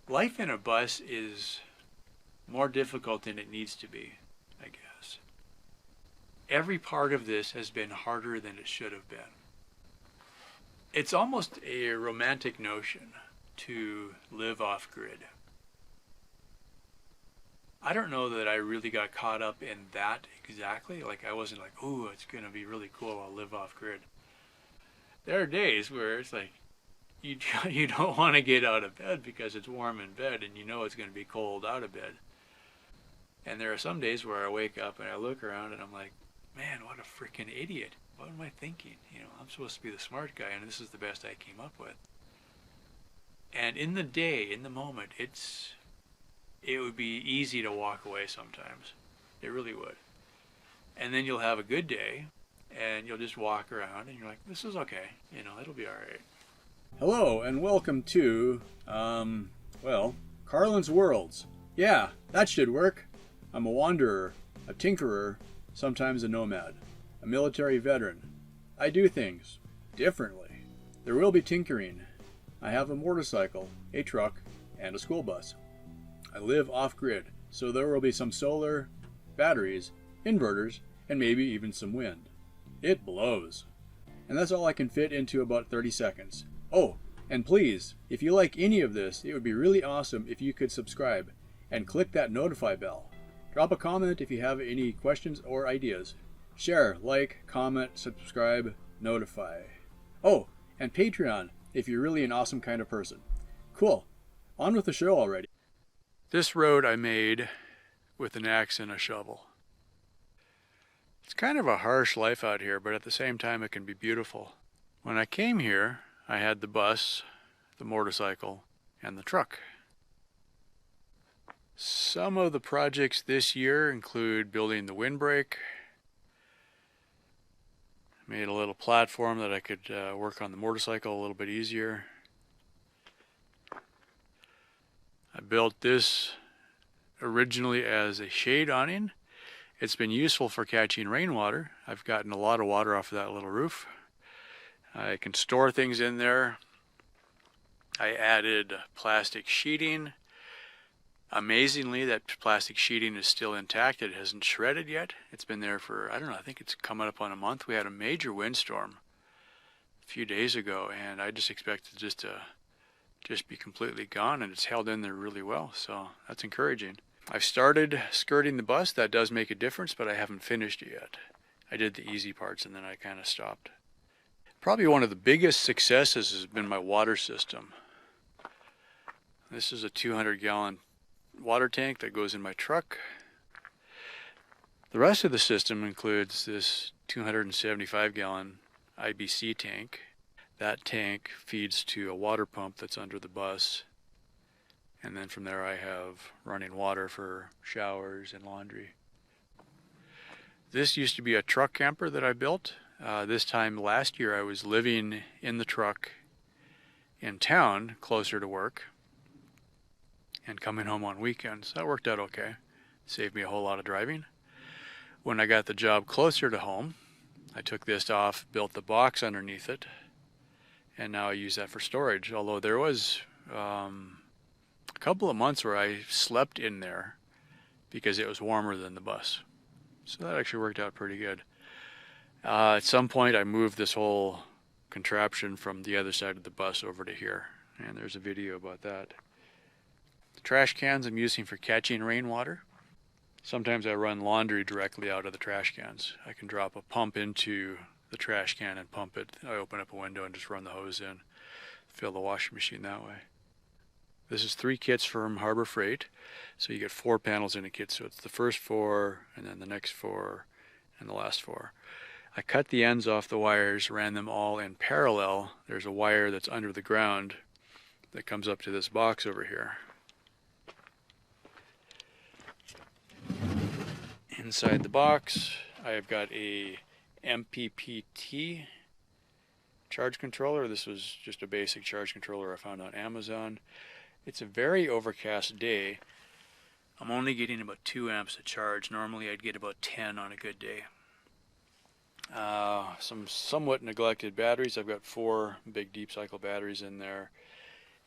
Life in a bus is more difficult than it needs to be, I guess. Every part of this has been harder than it should have been. It's almost a romantic notion to live off grid. I don't know that I really got caught up in that exactly. Like, I wasn't like, ooh, it's going to be really cool, I'll live off grid. There are days where it's like, you, you don't want to get out of bed because it's warm in bed and you know it's going to be cold out of bed. And there are some days where I wake up and I look around and I'm like, man, what a freaking idiot. What am I thinking? I'm supposed to be the smart guy and this is the best I came up with. And in the day, in the moment, it would be easy to walk away sometimes. It really would. And then you'll have a good day and you'll just walk around and you're like, this is okay. It'll be all right. Hello and welcome to, Carlin's Worlds. Yeah, that should work. I'm a wanderer, a tinkerer, sometimes a nomad, a military veteran. I do things differently. There will be tinkering. I have a motorcycle, a truck, and a school bus. I live off-grid, so there will be some solar, batteries, inverters, and maybe even some wind. It blows. And that's all I can fit into about 30 seconds. Oh, and please, if you like any of this, it would be really awesome if you could subscribe and click that notify bell. Drop a comment if you have any questions or ideas. Share, like, comment, subscribe, notify. Oh, and Patreon if you're really an awesome kind of person. Cool. On with the show already. This road I made with an axe and a shovel. It's kind of a harsh life out here, but at the same time it can be beautiful. When I came here, I had the bus, the motorcycle, and the truck. Some of the projects this year include building the windbreak. Made a little platform that I could work on the motorcycle a little bit easier. I built this originally as a shade awning. It's been useful for catching rainwater. I've gotten a lot of water off of that little roof. I can store things in there. I added plastic sheeting. Amazingly, that plastic sheeting is still intact. It hasn't shredded yet. It's been there for, I don't know, I think it's coming up on a month. We had a major windstorm a few days ago, and I just expected just to be completely gone, and it's held in there really well, so that's encouraging. I've started skirting the bus. That does make a difference, but I haven't finished it yet. I did the easy parts, and then I kind of stopped. Probably one of the biggest successes has been my water system. This is a 200-gallon water tank that goes in my truck. The rest of the system includes this 275-gallon IBC tank. That tank feeds to a water pump that's under the bus. And then from there I have running water for showers and laundry. This used to be a truck camper that I built. This time last year I was living in the truck in town closer to work and coming home on weekends. That worked out okay. Saved me a whole lot of driving. When I got the job closer to home, I took this off, built the box underneath it, and now I use that for storage. Although there was a couple of months where I slept in there because it was warmer than the bus. So that actually worked out pretty good. At some point I moved this whole contraption from the other side of the bus over to here, and there's a video about that. The trash cans I'm using for catching rainwater. Sometimes I run laundry directly out of the trash cans. I can drop a pump into the trash can and pump it. I open up a window and just run the hose in, fill the washing machine that way. This is 3 kits from Harbor Freight, so you get 4 panels in a kit. So it's the first 4, and then the next 4, and the last 4. I cut the ends off the wires, ran them all in parallel. There's a wire that's under the ground that comes up to this box over here. Inside the box, I have got a MPPT charge controller. This was just a basic charge controller I found on Amazon. It's a very overcast day. I'm only getting about 2 amps of charge. Normally I'd get about 10 on a good day. Some somewhat neglected batteries. I've got 4 big deep cycle batteries in there.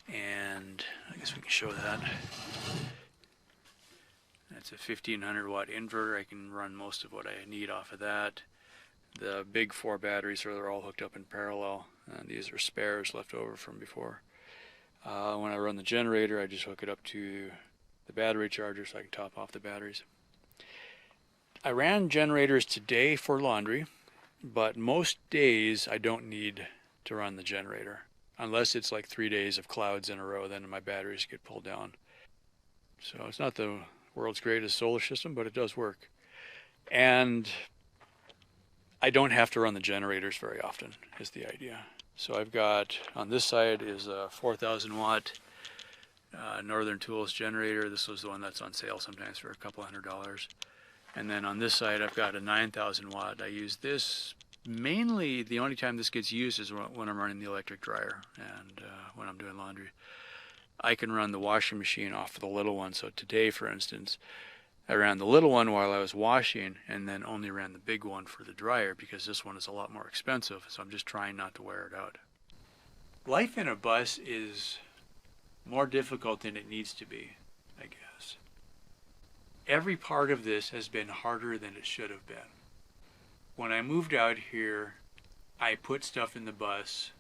And I guess we can show that. That's a 1500 watt inverter. I can run most of what I need off of that. The big 4 batteries are all hooked up in parallel. These are spares left over from before. When I run the generator, I just hook it up to the battery charger so I can top off the batteries. I ran generators today for laundry, but most days I don't need to run the generator. Unless it's like 3 days of clouds in a row, then my batteries get pulled down. So it's not the world's greatest solar system, but it does work. And I don't have to run the generators very often, is the idea. So I've got, on this side is a 4,000 watt Northern Tools generator. This was the one that's on sale sometimes for a couple $100. And then on this side I've got a 9,000 watt. I use this mainly, the only time this gets used is when I'm running the electric dryer and when I'm doing laundry. I can run the washing machine off of the little one. So today, for instance, I ran the little one while I was washing and then only ran the big one for the dryer because this one is a lot more expensive, so I'm just trying not to wear it out. Life in a bus is more difficult than it needs to be, I guess. Every part of this has been harder than it should have been. When I moved out here, I put stuff in the bus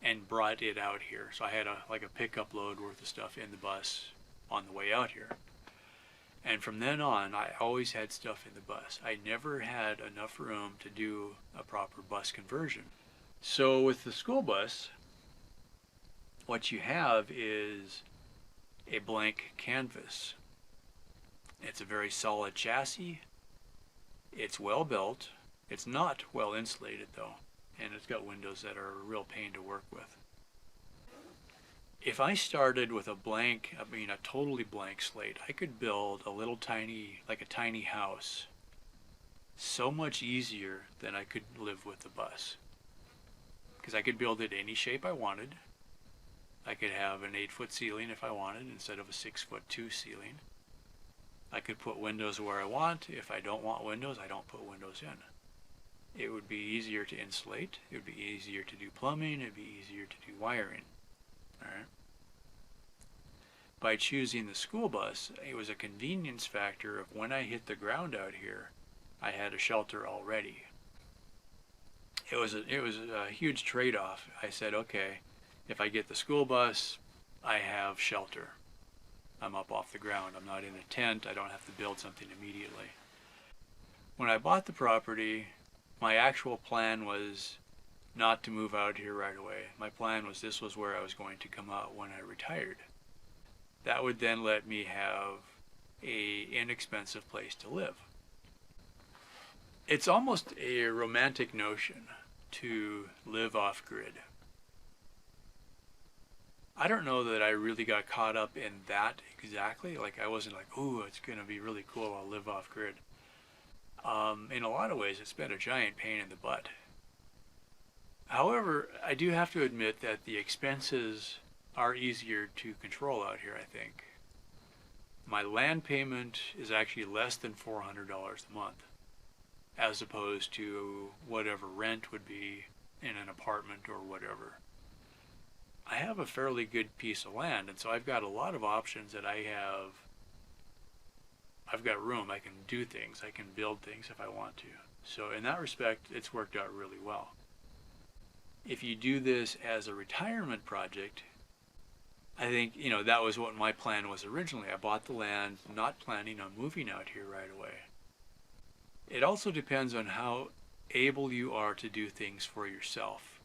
and brought it out here. So I had like a pickup load worth of stuff in the bus on the way out here. And from then on, I always had stuff in the bus. I never had enough room to do a proper bus conversion. So with the school bus, what you have is a blank canvas. It's a very solid chassis. It's well built. It's not well insulated though, and it's got windows that are a real pain to work with. If I started with a totally blank slate, I could build like a tiny house so much easier than I could live with the bus. Because I could build it any shape I wanted. I could have an 8-foot ceiling if I wanted instead of a 6'2" ceiling. I could put windows where I want. If I don't want windows, I don't put windows in. It would be easier to insulate. It would be easier to do plumbing. It would be easier to do wiring. All right. By choosing the school bus, it was a convenience factor of when I hit the ground out here, I had a shelter already. It was a huge trade-off. I said, okay, if I get the school bus, I have shelter. I'm up off the ground. I'm not in a tent. I don't have to build something immediately. When I bought the property, my actual plan was not to move out here right away. My plan was this was where I was going to come out when I retired. That would then let me have an inexpensive place to live. It's almost a romantic notion to live off-grid. I don't know that I really got caught up in that exactly. Like I wasn't like, ooh, it's going to be really cool, I'll live off-grid. In a lot of ways, it's been a giant pain in the butt. However, I do have to admit that the expenses are easier to control out here, I think. My land payment is actually less than $400 a month, as opposed to whatever rent would be in an apartment or whatever. I have a fairly good piece of land, and so I've got a lot of options that I've got room, I can do things, I can build things if I want to. So in that respect, it's worked out really well. If you do this as a retirement project, I think, that was what my plan was originally. I bought the land, not planning on moving out here right away. It also depends on how able you are to do things for yourself.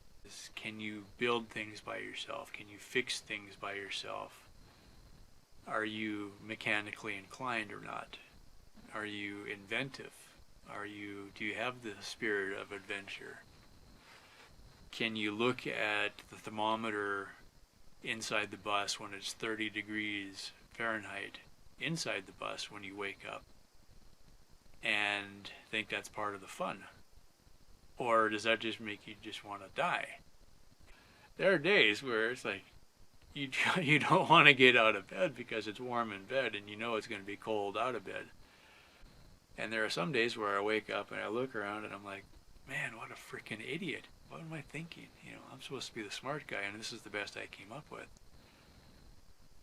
Can you build things by yourself? Can you fix things by yourself? Are you mechanically inclined or not? Are you inventive? Do you have the spirit of adventure? Can you look at the thermometer inside the bus when it's 30 degrees Fahrenheit inside the bus when you wake up and think that's part of the fun? Or does that just make you just want to die? There are days where it's like you don't want to get out of bed because it's warm in bed and you know it's going to be cold out of bed. And there are some days where I wake up and I look around and I'm like, man, what a freaking idiot. What am I thinking? I'm supposed to be the smart guy and this is the best I came up with.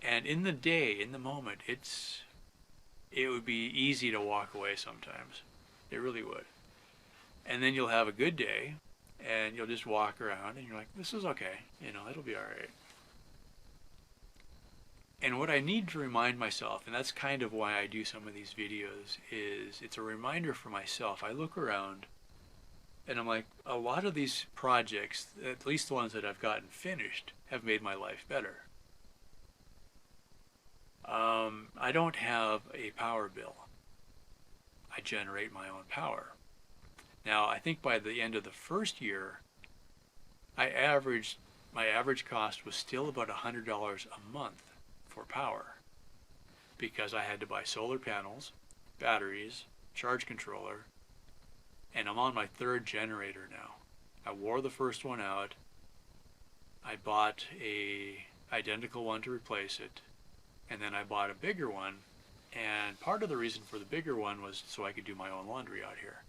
And in the day, in the moment, it would be easy to walk away sometimes. It really would. And then you'll have a good day, and you'll just walk around, and you're like, this is okay. It'll be all right. And what I need to remind myself, and that's kind of why I do some of these videos, is it's a reminder for myself. I look around, and I'm like, a lot of these projects, at least the ones that I've gotten finished, have made my life better. I don't have a power bill. I generate my own power. Now, I think by the end of the first year, my average cost was still about $100 a month for power, because I had to buy solar panels, batteries, charge controller, and I'm on my third generator now. I wore the first one out. I bought a identical one to replace it, and then I bought a bigger one, and part of the reason for the bigger one was so I could do my own laundry out here.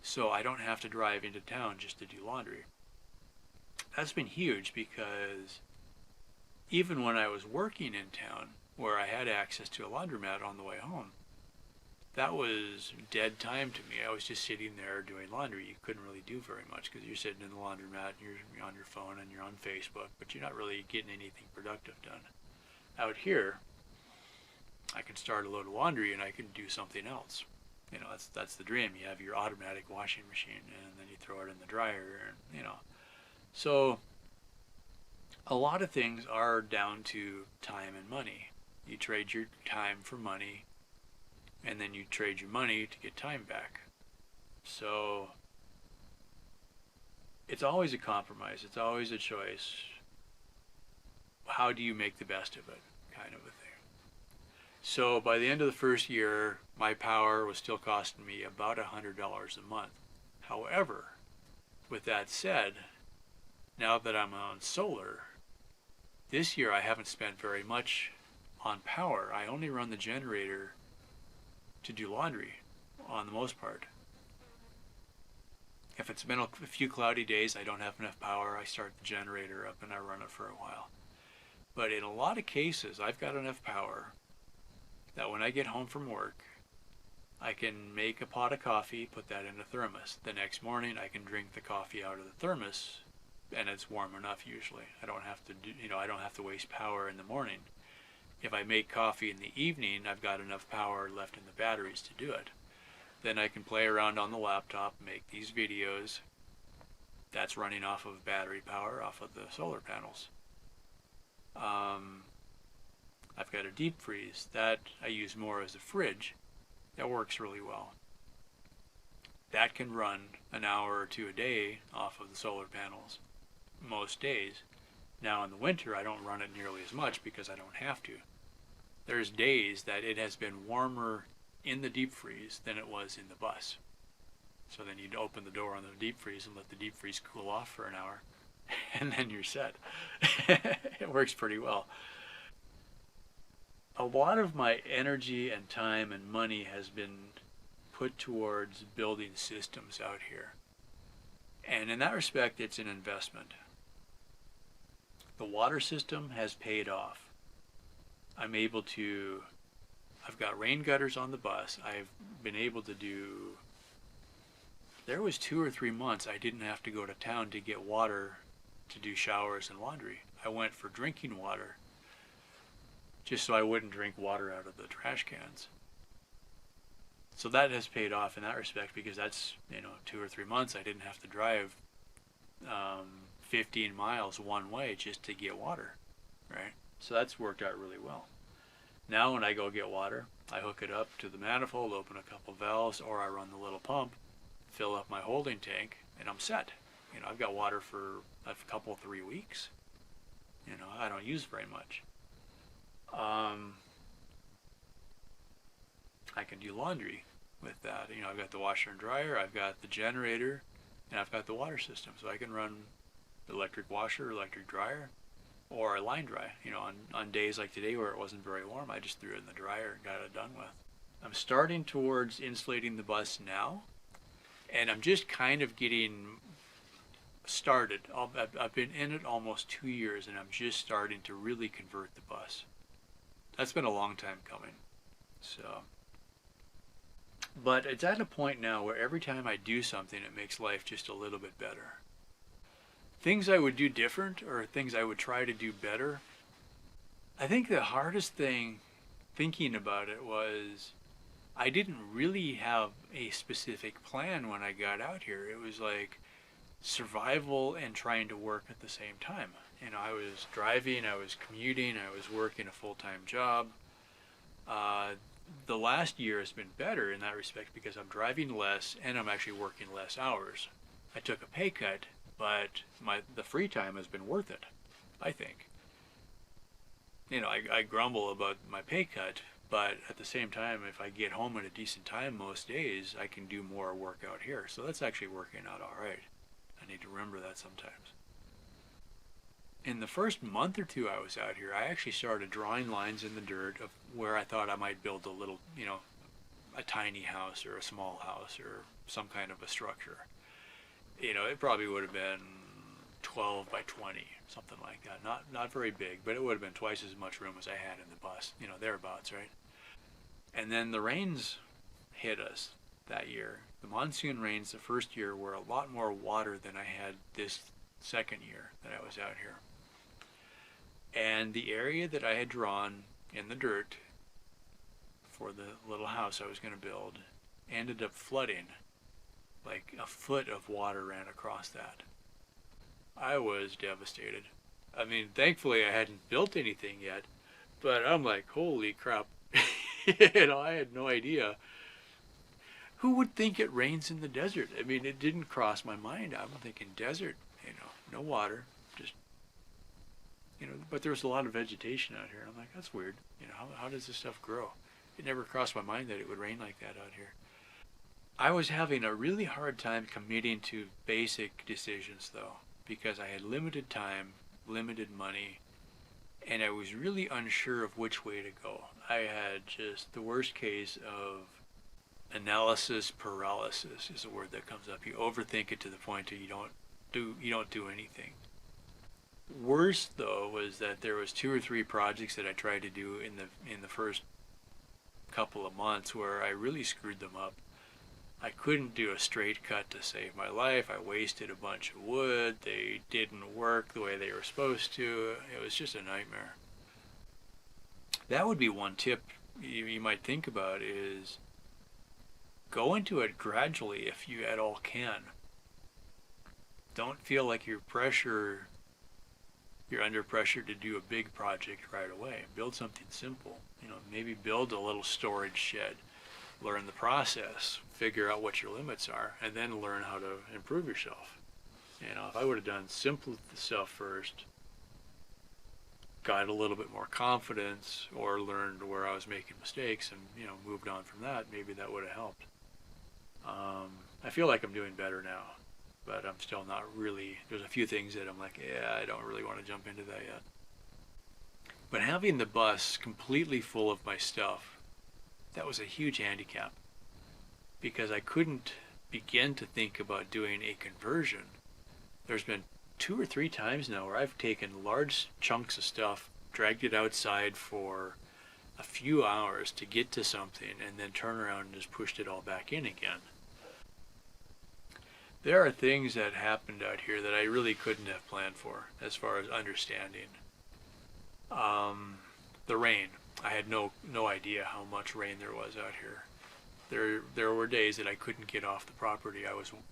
So I don't have to drive into town just to do laundry. That's been huge, because even when I was working in town, where I had access to a laundromat on the way home, that was dead time to me. I was just sitting there doing laundry. You couldn't really do very much because you're sitting in the laundromat and you're on your phone and you're on Facebook, but you're not really getting anything productive done. Out here, I can start a load of laundry and I can do something else. That's the dream. You have your automatic washing machine, and then you throw it in the dryer, and So a lot of things are down to time and money. You trade your time for money, and then you trade your money to get time back. So it's always a compromise. It's always a choice. How do you make the best of it, kind of a thing. So by the end of the first year, my power was still costing me about $100 a month. However, with that said, now that I'm on solar, this year I haven't spent very much on power. I only run the generator to do laundry on the most part. If it's been a few cloudy days, I don't have enough power, I start the generator up and I run it for a while. But in a lot of cases, I've got enough power that when I get home from work, I can make a pot of coffee, put that in a thermos. The next morning, I can drink the coffee out of the thermos, and it's warm enough usually. I don't have to waste power in the morning. If I make coffee in the evening, I've got enough power left in the batteries to do it. Then I can play around on the laptop, make these videos. That's running off of battery power, off of the solar panels. I've got a deep freeze that I use more as a fridge. That works really well. That can run an hour or two a day off of the solar panels most days. Now in the winter I don't run it nearly as much because I don't have to. There's days that it has been warmer in the deep freeze than it was in the bus. So then you'd open the door on the deep freeze and let the deep freeze cool off for an hour, and then you're set. It works pretty well. A lot of my energy and time and money has been put towards building systems out here. And in that respect, it's an investment. The water system has paid off. I've got rain gutters on the bus. I've been able to there was 2 or 3 months I didn't have to go to town to get water to do showers and laundry. I went for drinking water just so I wouldn't drink water out of the trash cans. So that has paid off in that respect, because that's 2 or 3 months I didn't have to drive 15 miles one way just to get water, right? So that's worked out really well. Now when I go get water, I hook it up to the manifold, open a couple valves, or I run the little pump, fill up my holding tank, and I'm set. I've got water for a couple, 3 weeks. I don't use very much. I can do laundry with that. I've got the washer and dryer, I've got the generator, and I've got the water system. So I can run electric washer, electric dryer, or a line dry. On days like today where it wasn't very warm, I just threw it in the dryer and got it done with. I'm starting towards insulating the bus now, and I'm just kind of getting started. I've been in it almost 2 years, and I'm just starting to really convert the bus. That's been a long time coming. So, but it's at a point now where every time I do something, it makes life just a little bit better. Things I would do different or things I would try to do better. I think the hardest thing thinking about it was I didn't really have a specific plan when I got out here. It was like survival and trying to work at the same time. You know, I was driving, I was commuting, I was working a full-time job. The last year has been better in that respect because I'm driving less and I'm actually working less hours. I took a pay cut, but the free time has been worth it, I think. You know, I grumble about my pay cut, but at the same time, if I get home at a decent time most days, I can do more work out here. So that's actually working out all right. I need to remember that sometimes. In the first month or two I was out here, I actually started drawing lines in the dirt of where I thought I might build a little, you know, a tiny house or a small house or some kind of a structure. You know, it probably would have been 12 by 20, something like that. Not very big, but it would have been twice as much room as I had in the bus, you know, thereabouts, right? And then the rains hit us that year. The monsoon rains the first year were a lot more water than I had this second year that I was out here. And the area that I had drawn in the dirt for the little house I was going to build ended up flooding. Like a foot of water ran across that. I was devastated. I mean, thankfully I hadn't built anything yet, but I'm like, holy crap. You know, I had no idea. Who would think it rains in the desert? I mean, it didn't cross my mind. I'm thinking desert, you know, no water, just, you know, but there was a lot of vegetation out here. I'm like, that's weird. You know, how does this stuff grow? It never crossed my mind that it would rain like that out here. I was having a really hard time committing to basic decisions, though, because I had limited time, limited money, and I was really unsure of which way to go. I had just the worst case of analysis paralysis is a word that comes up. You overthink it to the point that you don't do anything. Worst though was that there was 2 or 3 projects that I tried to do in the first couple of months where I really screwed them up. I couldn't do a straight cut to save my life. I wasted a bunch of wood. They didn't work the way they were supposed to. It was just a nightmare. That would be one tip you might think about is go into it gradually if you at all can. Don't feel like you're under pressure to do a big project right away. Build something simple. You know, maybe build a little storage shed. Learn the process, figure out what your limits are, and then learn how to improve yourself. You know, if I would have done simple stuff first, got a little bit more confidence, or learned where I was making mistakes and, you know, moved on from that, maybe that would have helped. I feel like I'm doing better now, but I'm still not really, there's a few things that I'm like, yeah, I don't really want to jump into that yet. But having the bus completely full of my stuff, that was a huge handicap because I couldn't begin to think about doing a conversion. There's been 2 or 3 times now where I've taken large chunks of stuff, dragged it outside for a few hours to get to something, and then turn around and just pushed it all back in again. There are things that happened out here that I really couldn't have planned for as far as understanding. The rain. I had no idea how much rain there was out here. There were days that I couldn't get off the property.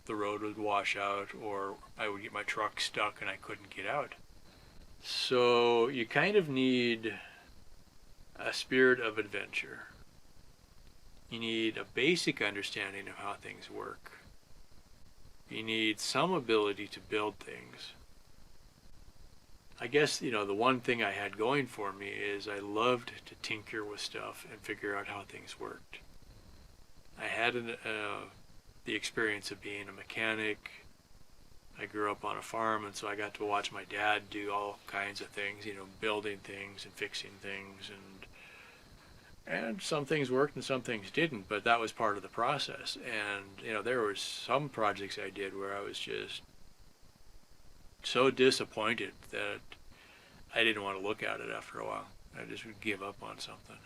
The road would wash out, or I would get my truck stuck and I couldn't get out. So you kind of need a spirit of adventure. You need a basic understanding of how things work. You need some ability to build things. I guess, you know, the one thing I had going for me is I loved to tinker with stuff and figure out how things worked. I had the experience of being a mechanic. I grew up on a farm, and so I got to watch my dad do all kinds of things, you know, building things and fixing things, and some things worked and some things didn't, but that was part of the process. And, you know, there were some projects I did where I was just so disappointed that I didn't want to look at it after a while. I just would give up on something.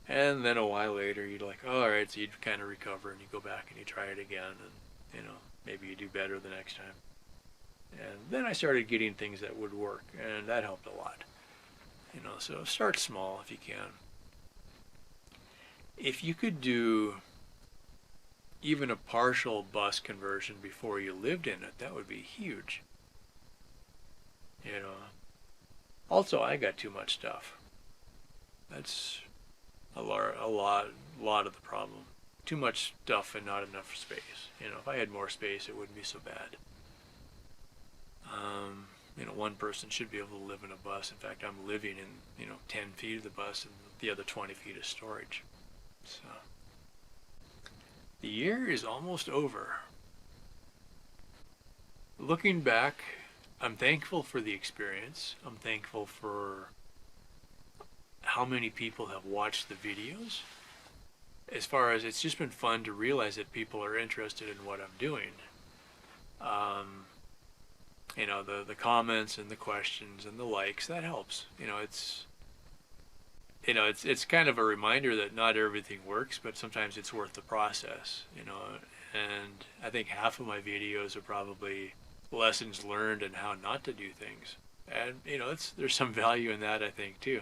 And then a while later, you'd like, oh, all right, so you'd kind of recover and you go back and you try it again, and maybe you do better the next time. And then I started getting things that would work, and that helped a lot. So start small if you can. If you could do even a partial bus conversion before you lived in it, that would be huge. Also, I got too much stuff. That's a lot of the problem. Too much stuff and not enough space. If I had more space, it wouldn't be so bad. One person should be able to live in a bus. In fact, I'm living in 10 feet of the bus, and the other 20 feet is storage. So the year is almost over. Looking back, I'm thankful for the experience. I'm thankful for how many people have watched the videos. As far as it's just been fun to realize that people are interested in what I'm doing. The comments and the questions and the likes, that helps. It's kind of a reminder that not everything works, but sometimes it's worth the process. And I think half of my videos are probably lessons learned and how not to do things. And there's some value in that, I think, too.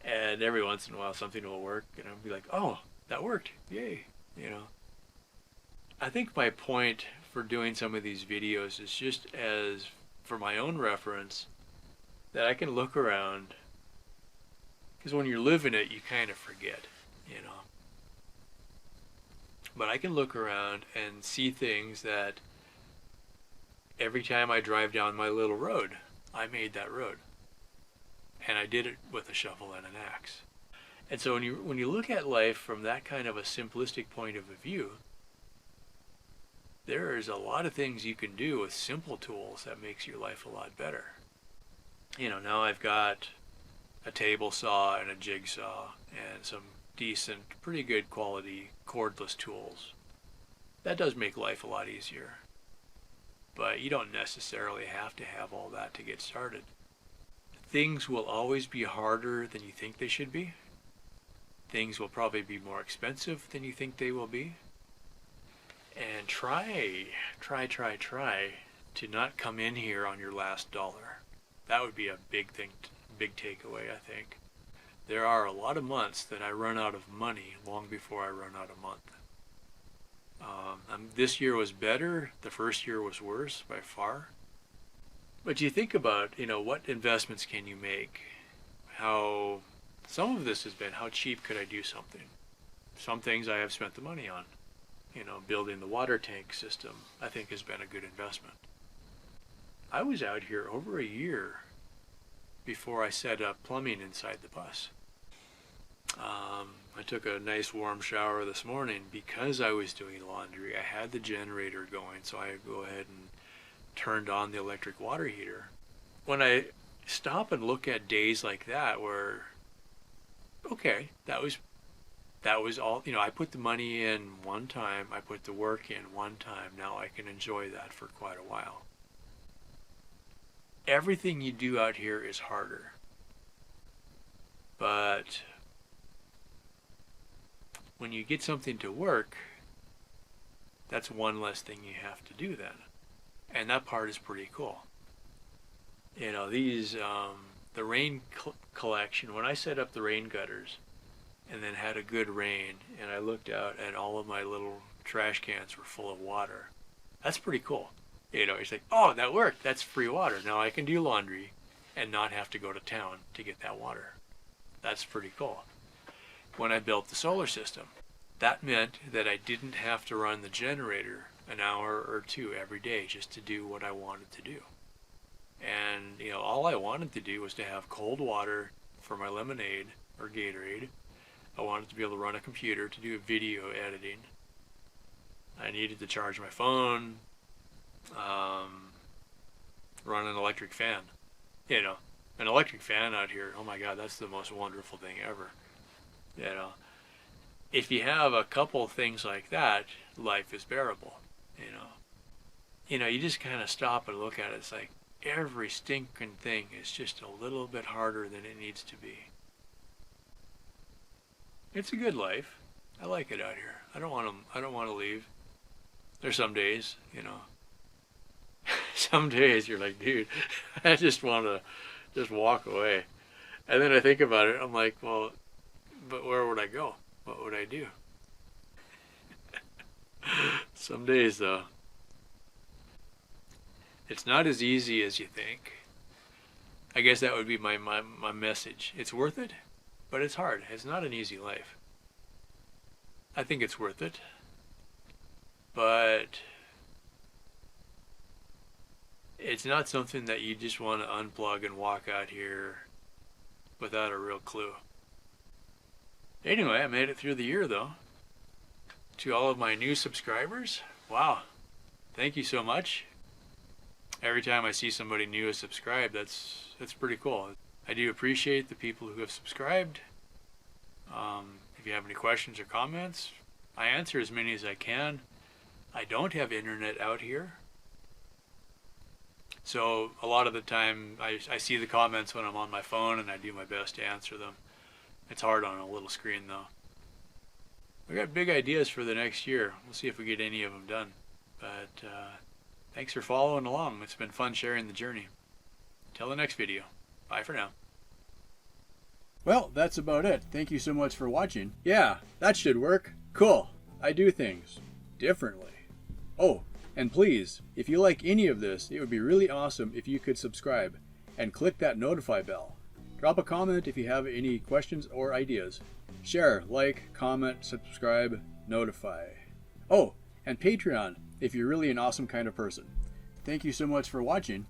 And every once in a while something will work and I'll be like, oh, that worked, yay. I think my point for doing some of these videos is just as for my own reference, that I can look around, because when you're living it you kind of forget. But I can look around and see things that every time I drive down my little road, I made that road. And I did it with a shovel and an axe. And so when you look at life from that kind of a simplistic point of view, there is a lot of things you can do with simple tools that makes your life a lot better. Now I've got a table saw and a jigsaw and some decent, pretty good quality cordless tools. That does make life a lot easier. But you don't necessarily have to have all that to get started. Things will always be harder than you think they should be. Things will probably be more expensive than you think they will be. And try to not come in here on your last dollar. That would be a big takeaway, I think. There are a lot of months that I run out of money long before I run out of month. This year was better. The first year was worse by far. But you think about, what investments can you make? How some of this has been, how cheap could I do something? Some things I have spent the money on. Building the water tank system, I think, has been a good investment. I was out here over a year before I set up plumbing inside the bus. I took a nice warm shower this morning because I was doing laundry. I had the generator going, so I go ahead and turned on the electric water heater. When I stop and look at days like that where, okay, that was all, I put the money in one time, I put the work in one time, now I can enjoy that for quite a while. Everything you do out here is harder. But when you get something to work, that's one less thing you have to do then. And that part is pretty cool. These, the rain collection, when I set up the rain gutters and then had a good rain and I looked out and all of my little trash cans were full of water, that's pretty cool. It's like, oh, that worked. That's free water. Now I can do laundry and not have to go to town to get that water. That's pretty cool. When I built the solar system, that meant that I didn't have to run the generator an hour or two every day just to do what I wanted to do. And, all I wanted to do was to have cold water for my lemonade or Gatorade. I wanted to be able to run a computer to do video editing. I needed to charge my phone, run an electric fan. An electric fan out here, oh my God, that's the most wonderful thing ever. If you have a couple things like that, life is bearable. You just kind of stop and look at it. It's like, every stinking thing is just a little bit harder than it needs to be. It's a good life. I like it out here. I don't want to leave. There's some days, some days you're like, dude, I just want to just walk away. And then I think about it. I'm like, well, but where would I go? What would I do? Some days, though, it's not as easy as you think. I guess that would be my message. It's worth it, but it's hard. It's not an easy life. I think it's worth it, but it's not something that you just want to unplug and walk out here without a real clue. Anyway, I made it through the year, though. To all of my new subscribers, wow, thank you so much. Every time I see somebody new is subscribed, that's pretty cool. I do appreciate the people who have subscribed. If you have any questions or comments, I answer as many as I can. I don't have internet out here, so a lot of the time I see the comments when I'm on my phone, and I do my best to answer them. It's hard on a little screen, though. We got big ideas for the next year. We'll see if we get any of them done. But thanks for following along. It's been fun sharing the journey. Till the next video. Bye for now. Well, that's about it. Thank you so much for watching. Yeah, that should work. Cool. I do things differently. Oh, and please, if you like any of this, it would be really awesome if you could subscribe and click that notify bell. Drop a comment if you have any questions or ideas. Share, like, comment, subscribe, notify. Oh, and Patreon if you're really an awesome kind of person. Thank you so much for watching.